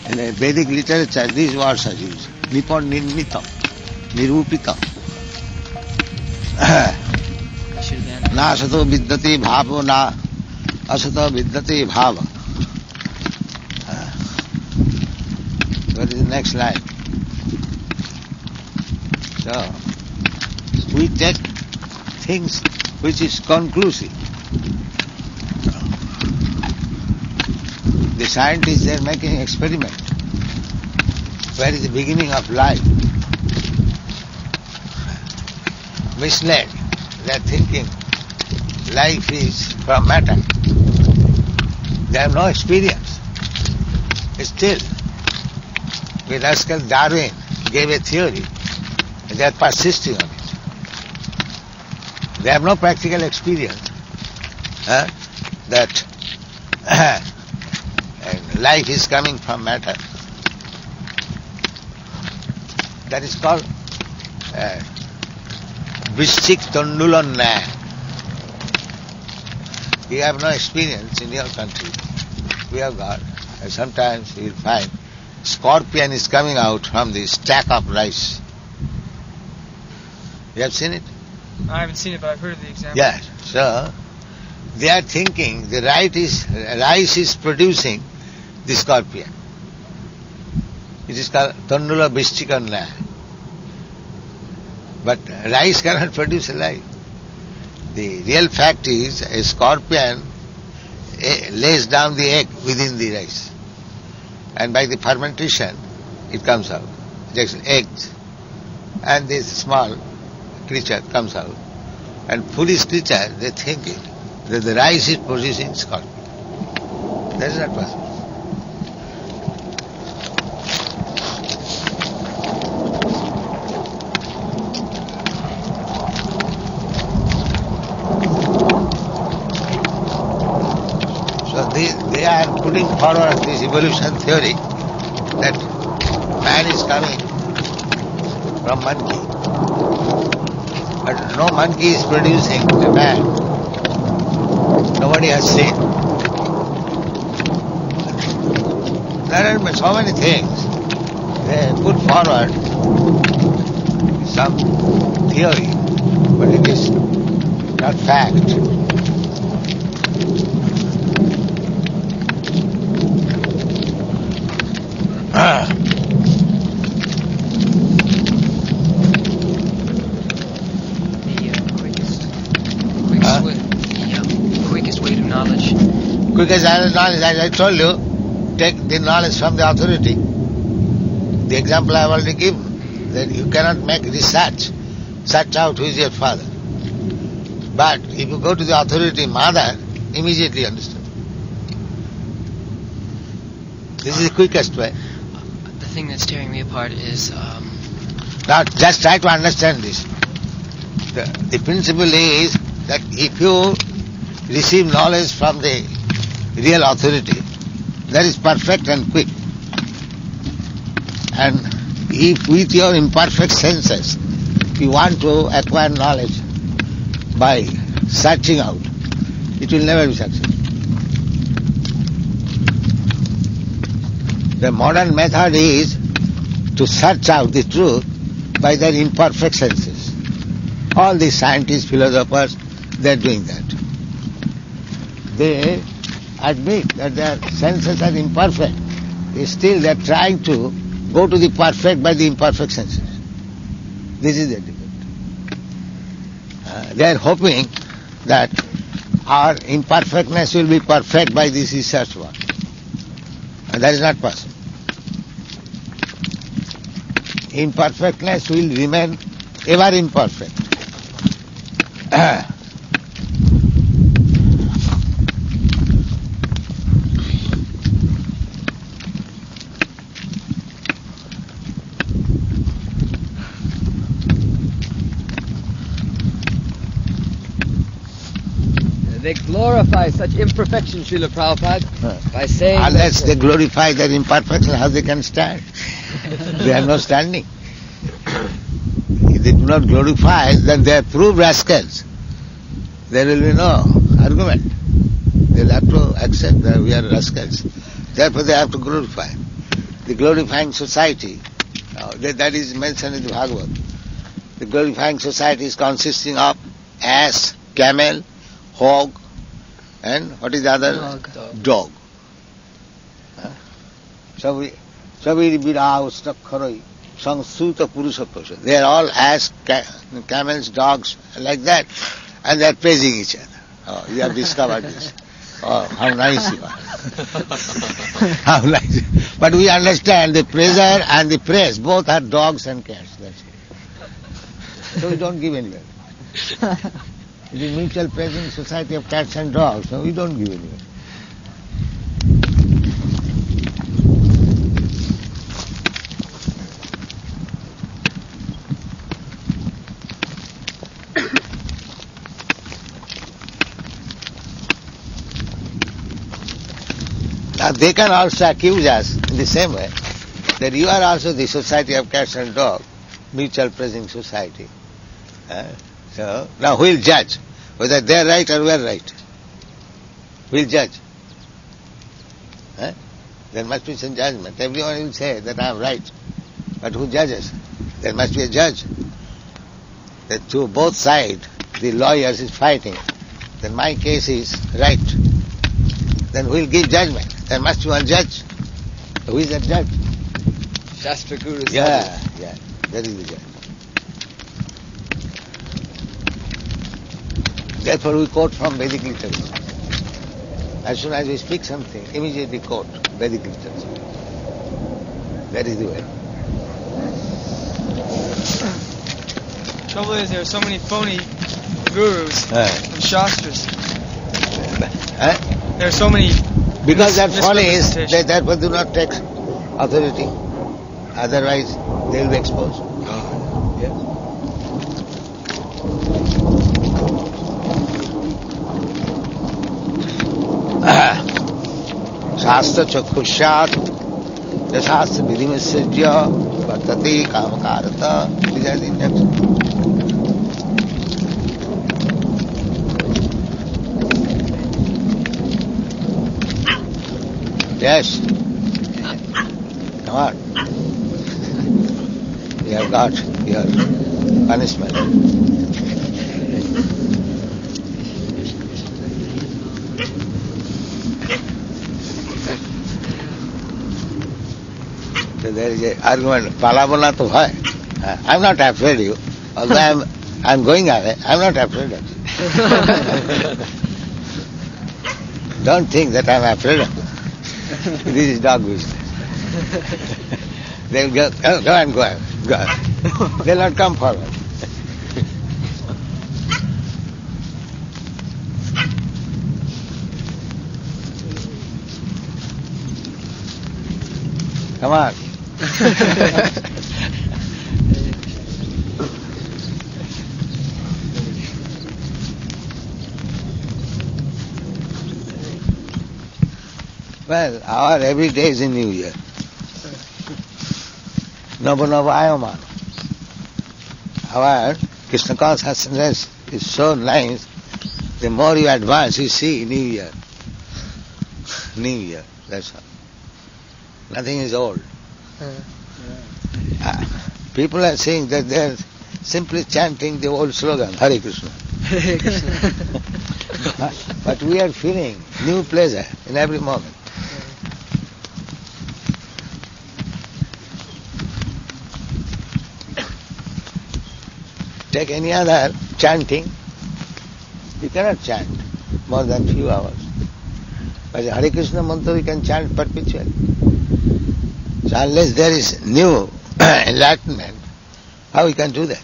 In a Vedic literature, these words are used. Nipon nirmitam, nirupikam. Na asato vidyate bhavo na asato vidyate bhava. What is the next line? So, we take things which is conclusive. The scientists, they are making experiment. Where is the beginning of life? Misled. They are thinking life is from matter. They have no experience. Still, with Rascal Darwin gave a theory, and they are persisting on it. They have no practical experience that life is coming from matter. That is called Vrishchik Tandulan Naya. You have no experience in your country. We have got. And sometimes you will find scorpion is coming out from the stack of rice. You have seen it? I haven't seen it, but I've heard of the example. Yes. So, they are thinking the rice is producing the scorpion. It is called Tandula Bishchikanna. But rice cannot produce a life. The real fact is a scorpion lays down the egg within the rice. And by the fermentation, it comes out. Just eggs. And this small creature comes out. And foolish creature, they think that the rice is producing scorpion. That is not possible. So they are putting forward this evolution theory that man is coming from monkey. But no monkey is producing a man. Nobody has seen. There are so many things. They put forward some theory, but it is not fact. Quickest way to knowledge. Quickest knowledge, as I told you, take the knowledge from the authority. The example I have already given, that you cannot make research, search out who is your father. But if you go to the authority, mother, immediately understand. This is the quickest way. The thing that's tearing me apart is... Now, just try to understand this. The principle is that if you receive knowledge from the real authority, that is perfect and quick. And if with your imperfect senses you want to acquire knowledge by searching out, it will never be successful. The modern method is to search out the truth by their imperfect senses. All the scientists, philosophers, they are doing that. They admit that their senses are imperfect. Still they are trying to go to the perfect by the imperfect senses. This is the difficulty. They are hoping that our imperfectness will be perfect by this research work. And that is not possible. Imperfectness will remain ever imperfect. They glorify such imperfection, Srila Prabhupada, by saying... Unless they glorify their imperfection, how they can stand? They have no standing. If they do not glorify, then they are proved rascals. There will be no argument. They will have to accept that we are rascals. Therefore they have to glorify. the glorifying society, that is mentioned in the Bhagavad. The glorifying society is consisting of ass, camel, hog, and what is the other? Dog. Saviri Bira Ustakharoi Sansuta Purusha Purusha. They are all ass, camels, dogs, like that, and they are praising each other. Oh, you have discovered this. Oh, how nice you are. How nice. But we understand the praiser and the praise, both are dogs and cats. That's it. So we don't give anywhere. It is mutual praising society of cats and dogs, so we don't give anywhere. Now they can also accuse us in the same way that you are also the society of cats and dogs, mutual praising society. So now who will judge whether they are right or we are right? Who will judge? There must be some judgment. Everyone will say that I am right. But who judges? There must be a judge. That to both sides the lawyers is fighting. Then my case is right. Then who will give judgment? There must be one judge. Who is that judge? Shastra Guru. Yeah, that is the judge. Therefore we quote from Vedic literature. As soon as we speak something, immediately quote Vedic literature. That is the way. Trouble is, there are so many phony gurus and shastras. There are so many. Because that folly is, they therefore do not take authority. Otherwise, they will be exposed. Shastra chakhushat, shastra vidhimasajya, vartate kamakarata. These are the next. Yes. Come on. You have got your punishment. So there is an argument. Palabona to hai. I'm not afraid of you. Although I'm going away, I'm not afraid of you. Don't think that I'm afraid of you. This is dog business. They'll go and go. They'll not come forward. Come on. Well, our every day is a new year. Nava Nava Ayaman. Our Krishna consciousness is so nice, the more you advance, you see New Year. New Year, that's all. Nothing is old. People are saying that they are simply chanting the old slogan, Hare Krishna. Hare Krishna. But we are feeling new pleasure in every moment. Take any other chanting, you cannot chant more than few hours. But Hare Krishna mantra you can chant perpetually. So unless there is new enlightenment, how we can do that?